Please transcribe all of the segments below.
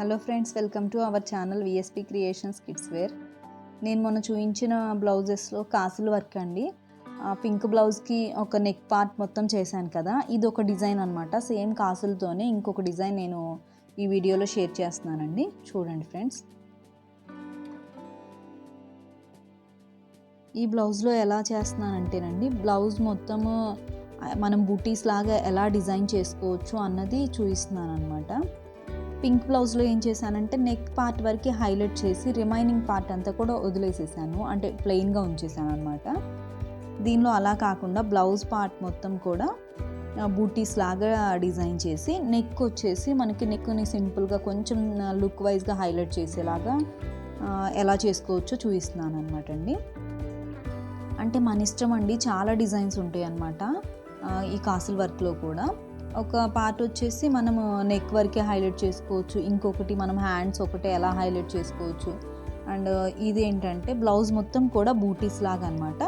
Hello friends, welcome to our channel VSP creations kids wear. నేను మొన్న చూపించిన బ్లౌజెస్లో కాసులు వర్క్ అండి. పింక్ బ్లౌజ్కి ఒక నెక్ పార్ట్ మొత్తం చేశాను కదా, ఇది ఒక డిజైన్ అనమాట. సేమ్ కాసులతోనే ఇంకొక డిజైన్ నేను ఈ వీడియోలో షేర్ చేస్తున్నానండి. చూడండి ఫ్రెండ్స్, ఈ బ్లౌజ్లో ఎలా చేస్తున్నానంటేనండి, బ్లౌజ్ మొత్తము మనం బూటీస్ లాగా ఎలా డిజైన్ చేసుకోవచ్చు అన్నది చూపిస్తున్నాను అనమాట. పింక్ బ్లౌజ్లో ఏం చేశానంటే నెక్ పార్ట్ వరకు హైలైట్ చేసి రిమైనింగ్ పార్ట్ అంతా కూడా వదిలేసేసాను, అంటే ప్లెయిన్గా ఉంచేసాను అనమాట. దీనిలో అలా కాకుండా బ్లౌజ్ పార్ట్ మొత్తం కూడా బూటీస్ లాగా డిజైన్ చేసి నెక్ వచ్చేసి మనకి నెక్ని సింపుల్గా కొంచెం లుక్ వైజ్గా హైలైట్ చేసేలాగా ఎలా చేసుకోవచ్చో చూపిస్తున్నాను అనమాట అండి. అంటే మన ఇష్టం అండి, చాలా డిజైన్స్ ఉంటాయి అన్నమాట ఈ కాసుల వర్క్లో కూడా. ఒక పార్ట్ వచ్చేసి మనము నెక్ వరకే హైలైట్ చేసుకోవచ్చు, ఇంకొకటి మనం హ్యాండ్స్ ఒకటే ఎలా హైలైట్ చేసుకోవచ్చు. అండ్ ఇది ఏంటంటే బ్లౌజ్ మొత్తం కూడా బూటీస్ లాగా అనమాట.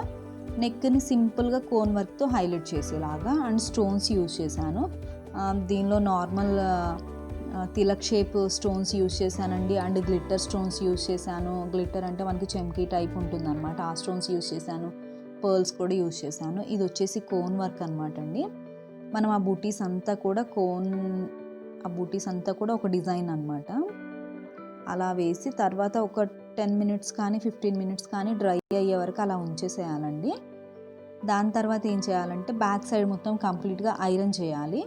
నెక్ని సింపుల్గా కోన్ వర్క్తో హైలైట్ చేసేలాగా అండ్ స్టోన్స్ యూజ్ చేశాను. దీనిలో normal Tilak shape stones use చేశానండి. అండ్ గ్లిట్టర్ స్టోన్స్ యూజ్ చేశాను. గ్లిట్టర్ అంటే మనకి చెమ్కీ టైప్ ఉంటుంది అనమాట, ఆ స్టోన్స్ యూజ్ చేశాను. పర్ల్స్ కూడా యూజ్ చేశాను. ఇది వచ్చేసి కోన్ వర్క్ అనమాట అండి. మనం ఆ బూటీస్ అంతా కూడా ఒక డిజైన్ అనమాట. అలా వేసి తర్వాత ఒక 10 మినిట్స్ కానీ 15 మినిట్స్ కానీ డ్రై అయ్యే వరకు అలా ఉంచేసేయాలండి. దాని తర్వాత ఏం చేయాలంటే బ్యాక్ సైడ్ మొత్తం కంప్లీట్గా ఐరన్ చేయాలి.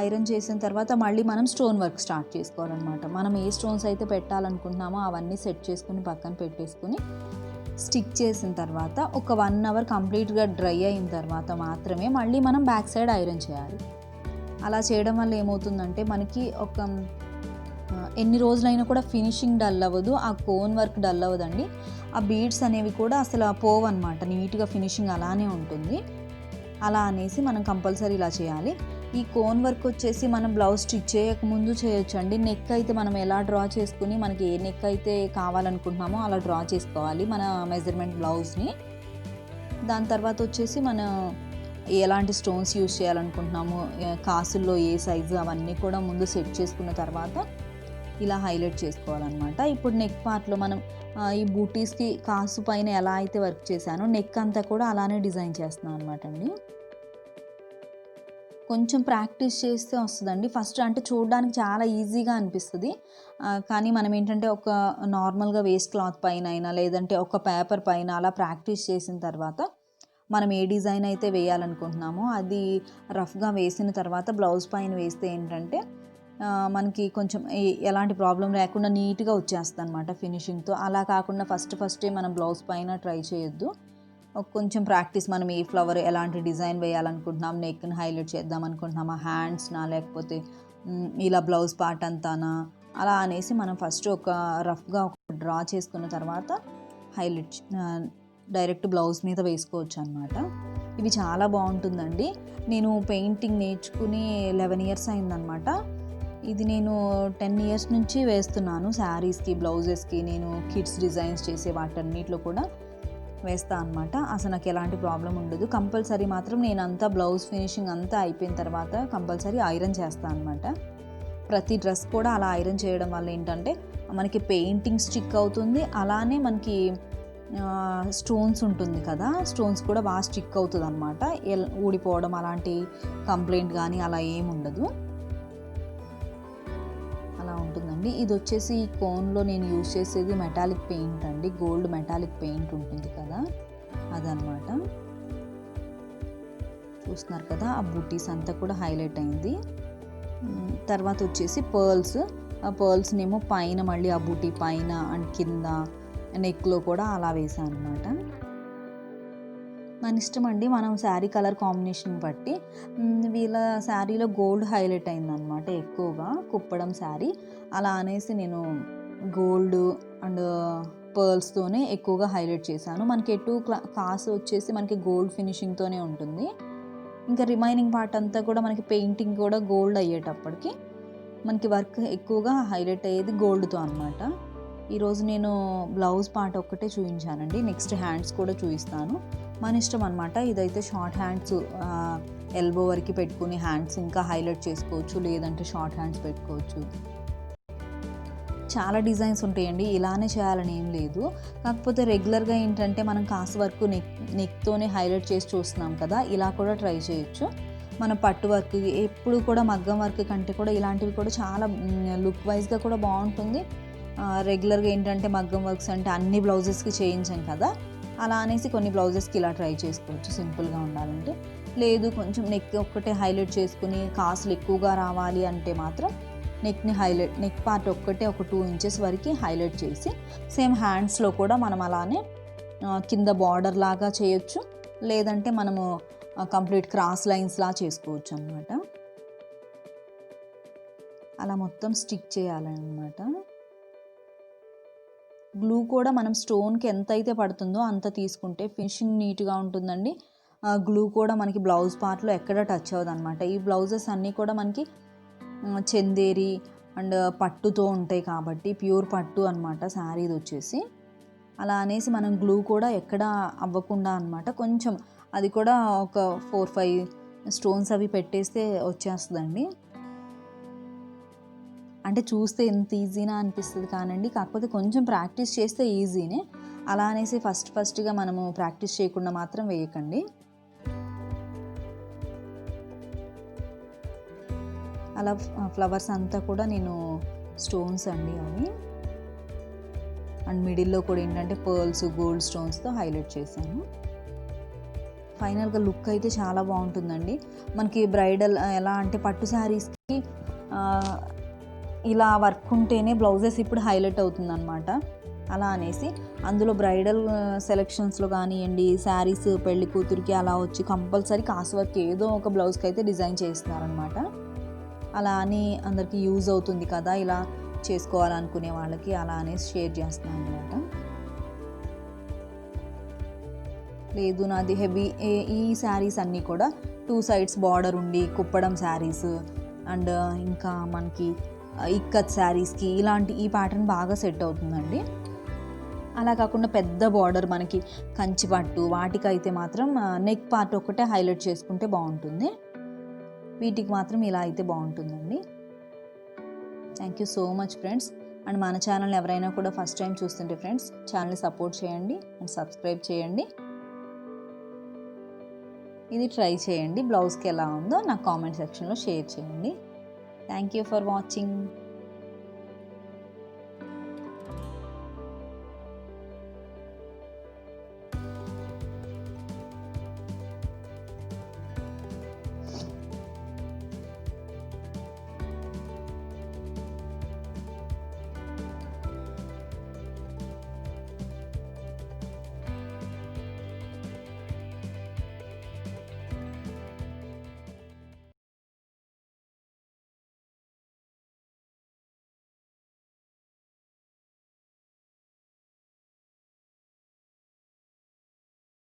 ఐరన్ చేసిన తర్వాత మళ్ళీ మనం స్టోన్ వర్క్ స్టార్ట్ చేసుకోవాలన్నమాట. మనం ఏ స్టోన్స్ అయితే పెట్టాలనుకుంటున్నామో అవన్నీ సెట్ చేసుకుని పక్కన పెట్టేసుకుని స్టిక్ చేసిన తర్వాత ఒక 1 అవర్ కంప్లీట్గా డ్రై అయిన తర్వాత మాత్రమే మళ్ళీ మనం బ్యాక్ సైడ్ ఐరన్ చేయాలి. అలా చేయడం వల్ల ఏమవుతుందంటే మనకి ఒక ఎన్ని రోజులైనా కూడా ఫినిషింగ్ డల్ అవ్వదు, ఆ కోన్ వర్క్ డల్ అవ్వదండి. ఆ బీడ్స్ అనేవి కూడా అసలు పోవన్నమాట, నీట్గా ఫినిషింగ్ అలానే ఉంటుంది. అలా అనేసి మనం కంపల్సరీ ఇలా చేయాలి. ఈ కోన్ వర్క్ వచ్చేసి మనం బ్లౌజ్ స్టిచ్ చేయకముందు చేయొచ్చండి. నెక్ అయితే మనం ఎలా డ్రా చేసుకుని మనకి ఏ నెక్ అయితే కావాలనుకుంటున్నామో అలా డ్రా చేసుకోవాలి మన మెజర్మెంట్ బ్లౌజ్ని. దాని తర్వాత వచ్చేసి మనం ఎలాంటి స్టోన్స్ యూజ్ చేయాలనుకుంటున్నాము, కాసుల్లో ఏ సైజు, అవన్నీ కూడా ముందు సెట్ చేసుకున్న తర్వాత ఇలా హైలైట్ చేసుకోవాలన్నమాట. ఇప్పుడు నెక్ పార్ట్లో మనం ఈ బూటీస్కి కాసు పైన ఎలా అయితే వర్క్ చేశానో నెక్ అంతా కూడా అలానే డిజైన్ చేస్తున్నాను అనమాట అండి. కొంచెం ప్రాక్టీస్ చేస్తే వస్తుందండి. ఫస్ట్ అంటే చూడడానికి చాలా ఈజీగా అనిపిస్తుంది, కానీ మనం ఏంటంటే ఒక నార్మల్గా వేస్ట్ క్లాత్ పైన అయినా లేదంటే ఒక పేపర్ పైన అలా ప్రాక్టీస్ చేసిన తర్వాత మనం ఏ డిజైన్ అయితే వేయాలనుకుంటున్నామో అది రఫ్గా వేసిన తర్వాత బ్లౌజ్ పైన వేస్తే ఏంటంటే మనకి కొంచెం ఎలాంటి ప్రాబ్లం లేకుండా నీట్గా వచ్చేస్తుంది అనమాట ఫినిషింగ్తో. అలా కాకుండా ఫస్టే మనం బ్లౌజ్ పైన ట్రై చేయొద్దు. కొంచెం ప్రాక్టీస్, మనం ఏ ఫ్లవర్ ఎలాంటి డిజైన్ వేయాలనుకుంటున్నాం, నెక్ని హైలైట్ చేద్దాం అనుకుంటున్నామా, హ్యాండ్స్నా లేకపోతే ఇలా బ్లౌజ్ పార్ట్ అంతానా, అలా అనేసి మనం ఫస్ట్ ఒక రఫ్గా ఒక డ్రా చేసుకున్న తర్వాత హైలైట్ డైరెక్ట్ బ్లౌజ్ మీద వేసుకోవచ్చు అనమాట. ఇవి చాలా బాగుంటుందండి. నేను పెయింటింగ్ నేర్చుకుని 11 ఇయర్స్ అయిందనమాట. ఇది నేను 10 ఇయర్స్ నుంచి వేస్తున్నాను. శారీస్కి, బ్లౌజెస్కి, నేను కిడ్స్ డిజైన్స్ చేసే వాటన్నిటిలో కూడా వేస్తా అనమాట. అసలు నాకు ఎలాంటి ప్రాబ్లం ఉండదు. కంపల్సరీ మాత్రం నేను అంతా బ్లౌజ్ ఫినిషింగ్ అంతా అయిపోయిన తర్వాత కంపల్సరీ ఐరన్ చేస్తాను అనమాట. ప్రతి డ్రెస్ కూడా అలా ఐరన్ చేయడం వల్ల ఏంటంటే మనకి పెయింటింగ్ స్టిక్ అవుతుంది, అలానే మనకి స్టోన్స్ ఉంటుంది కదా, స్టోన్స్ కూడా బాగా స్టిక్ అవుతుంది అనమాట. ఊడిపోవడం అలాంటి కంప్లైంట్ కానీ అలా ఏమి ఉండదు, అలా ఉంటుందండి. ఇది వచ్చేసి ఈ కోన్లో నేను యూజ్ చేసేది మెటాలిక్ పెయింట్ అండి, గోల్డ్ మెటాలిక్ పెయింట్ ఉంటుంది కదా, అదనమాట. చూస్తున్నారు కదా, ఆ బూటీస్ అంతా కూడా హైలైట్ అయింది. తర్వాత వచ్చేసి పర్ల్స్, ఆ పర్ల్స్నేమో పైన మళ్ళీ ఆ బూటీ పైన అండ్ కింద నెక్లో కూడా అలా వేసాను అనమాట. మన ఇష్టం అండి, మనం శారీ కలర్ కాంబినేషన్ బట్టి. వీళ్ళ శారీలో గోల్డ్ హైలైట్ అయిందనమాట ఎక్కువగా, కుప్పడం శారీ. అలా అనేసి నేను గోల్డ్ అండ్ పర్ల్స్తోనే ఎక్కువగా హైలైట్ చేశాను. మనకి కాసు వచ్చేసి మనకి గోల్డ్ ఫినిషింగ్తోనే ఉంటుంది. ఇంకా రిమైనింగ్ పార్ట్ అంతా కూడా మనకి పెయింటింగ్ కూడా గోల్డ్ అయ్యేటప్పటికి మనకి వర్క్ ఎక్కువగా హైలైట్ అయ్యేది గోల్డ్తో అనమాట. ఈరోజు నేను బ్లౌజ్ పార్ట్ ఒక్కటే చూపించానండి, నెక్స్ట్ హ్యాండ్స్ కూడా చూపిస్తాను. మన ఇష్టం అనమాట. ఇదైతే షార్ట్ హ్యాండ్స్ ఎల్బో వరకు పెట్టుకుని హ్యాండ్స్ ఇంకా హైలైట్ చేసుకోవచ్చు, లేదంటే షార్ట్ హ్యాండ్స్ పెట్టుకోవచ్చు. చాలా డిజైన్స్ ఉంటాయండి, ఇలానే చేయాలని ఏం లేదు. కాకపోతే రెగ్యులర్గా ఏంటంటే మనం కాసు వర్క్ నెక్తోనే హైలైట్ చేసి చూస్తున్నాం కదా, ఇలా కూడా ట్రై చేయొచ్చు. మన పట్టు వర్క్ ఎప్పుడు కూడా మగ్గం వర్క్ కంటే కూడా ఇలాంటివి కూడా చాలా లుక్ వైజ్గా కూడా బాగుంటుంది. రెగ్యులర్గా ఏంటంటే మగ్గం వర్క్స్ అంటే అన్ని బ్లౌజెస్కి చేయించాం కదా, అలా అనేసి కొన్ని బ్లౌజెస్కి ఇలా ట్రై చేసుకోవచ్చు సింపుల్గా ఉండాలంటే. లేదు కొంచెం నెక్ ఒక్కటే హైలైట్ చేసుకుని కాసులు ఎక్కువగా రావాలి అంటే మాత్రం నెక్ పార్ట్ ఒక్కటే ఒక 2 ఇంచెస్ వరకు హైలైట్ చేసి సేమ్ హ్యాండ్స్లో కూడా మనం అలానే కింద బార్డర్ లాగా చేయొచ్చు, లేదంటే మనము కంప్లీట్ క్రాస్ లైన్స్లా చేసుకోవచ్చు అన్నమాట. అలా మొత్తం స్టిక్ చేయాలన్నమాట. గ్లూ కూడా మనం స్టోన్కి ఎంత అయితే పడుతుందో అంత తీసుకుంటే ఫినిషింగ్ నీట్గా ఉంటుందండి. గ్లూ కూడా మనకి బ్లౌజ్ పార్ట్లో ఎక్కడ టచ్ అవ్వదు అనమాట. ఈ బ్లౌజెస్ అన్నీ కూడా మనకి చందేరి అండ్ పట్టుతో ఉంటాయి కాబట్టి ప్యూర్ పట్టు అనమాట శారీ ఇది వచ్చేసి. అలా అనేసి మనం గ్లూ కూడా ఎక్కడ అవ్వకుండా అనమాట, కొంచెం అది కూడా ఒక 4-5 స్టోన్స్ అవి పెట్టేస్తే వచ్చేస్తుందండి. అంటే చూస్తే ఎంత ఈజీనా అనిపిస్తుంది కానండి, కాకపోతే కొంచెం ప్రాక్టీస్ చేస్తే ఈజీనే. అలా అనేసి ఫస్ట్గా మనము ప్రాక్టీస్ చేయకుండా మాత్రం వేయకండి. అలా ఫ్లవర్స్ అంతా కూడా నేను స్టోన్స్ అండి అవి, అండ్ మిడిల్లో కూడా ఏంటంటే పర్ల్స్ గోల్డ్ స్టోన్స్తో హైలైట్ చేశాను. ఫైనల్గా లుక్ అయితే చాలా బాగుంటుందండి. మనకి బ్రైడల్ ఎలా అంటే పట్టు శారీస్కి ఇలా వర్క్ ఉంటేనే బ్లౌజెస్ ఇప్పుడు హైలైట్ అవుతుందన్నమాట. అలా అనేసి అందులో బ్రైడల్ సెలెక్షన్స్లో కానివ్వండి, శారీస్ పెళ్లి కూతురికి అలా వచ్చి కంపల్సరీ కాసు వర్క్ ఏదో ఒక బ్లౌజ్కి అయితే డిజైన్ చేస్తున్నారనమాట. అలా అని అందరికీ యూజ్ అవుతుంది కదా ఇలా చేసుకోవాలనుకునే వాళ్ళకి, అలా అనేసి షేర్ చేస్తున్నాను అనమాట. లేదు నాది హెవీ ఈ శారీస్ అన్నీ కూడా 2 సైడ్స్ బార్డర్ ఉండి కుప్పడం శారీస్ అండ్ ఇంకా మనకి ఇక్కత్ శారీస్కి ఇలాంటి ఈ ప్యాటర్న్ బాగా సెట్ అవుతుందండి. అలా కాకుండా పెద్ద బార్డర్ మనకి కంచి పట్టు వాటికైతే మాత్రం నెక్ పార్ట్ ఒకటే హైలైట్ చేసుకుంటే బాగుంటుంది. వీటికి మాత్రం ఇలా అయితే బాగుంటుందండి. Thank you so much friends. And మన ఛానల్ని ఎవరైనా కూడా ఫస్ట్ టైం చూస్తుంటే ఫ్రెండ్స్ ఛానల్ని సపోర్ట్ చేయండి అండ్ సబ్స్క్రైబ్ చేయండి. ఇది ట్రై చేయండి, బ్లౌజ్కి ఎలా ఉందో నాకు కామెంట్ సెక్షన్లో షేర్ చేయండి. Thank you for watching.